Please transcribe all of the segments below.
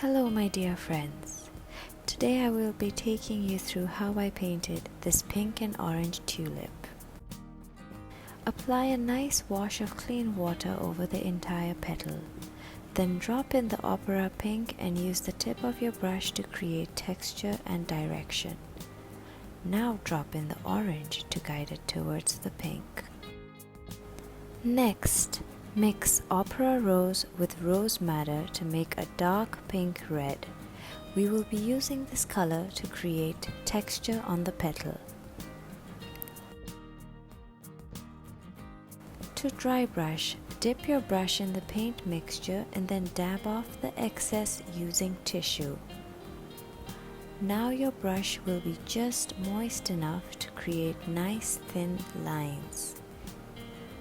Hello my dear friends. Today I will be taking you through how I painted this pink and orange tulip. Apply a nice wash of clean water over the entire petal. Then drop in the opera pink and use the tip of your brush to create texture and direction. Now drop in the orange to guide it towards the pink. Next, mix opera rose with rose madder to make a dark pink red. We will be using this color to create texture on the petal. To dry brush, dip your brush in the paint mixture and then dab off the excess using tissue. Now your brush will be just moist enough to create nice thin lines.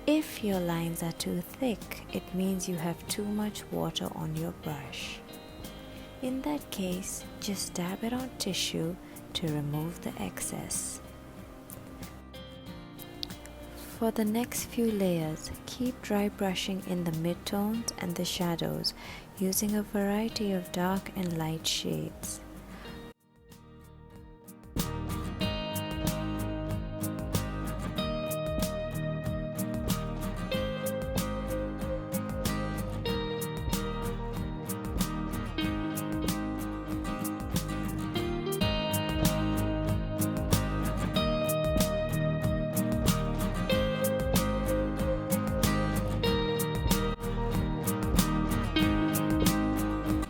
If your lines are too thick, it means you have too much water on your brush. In that case, just dab it on tissue to remove the excess. For the next few layers, keep dry brushing in the midtones and the shadows using a variety of dark and light shades.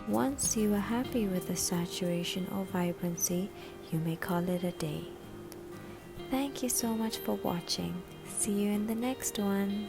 Once you are happy with the saturation or vibrancy, you may call it a day. Thank you so much for watching. See you in the next one.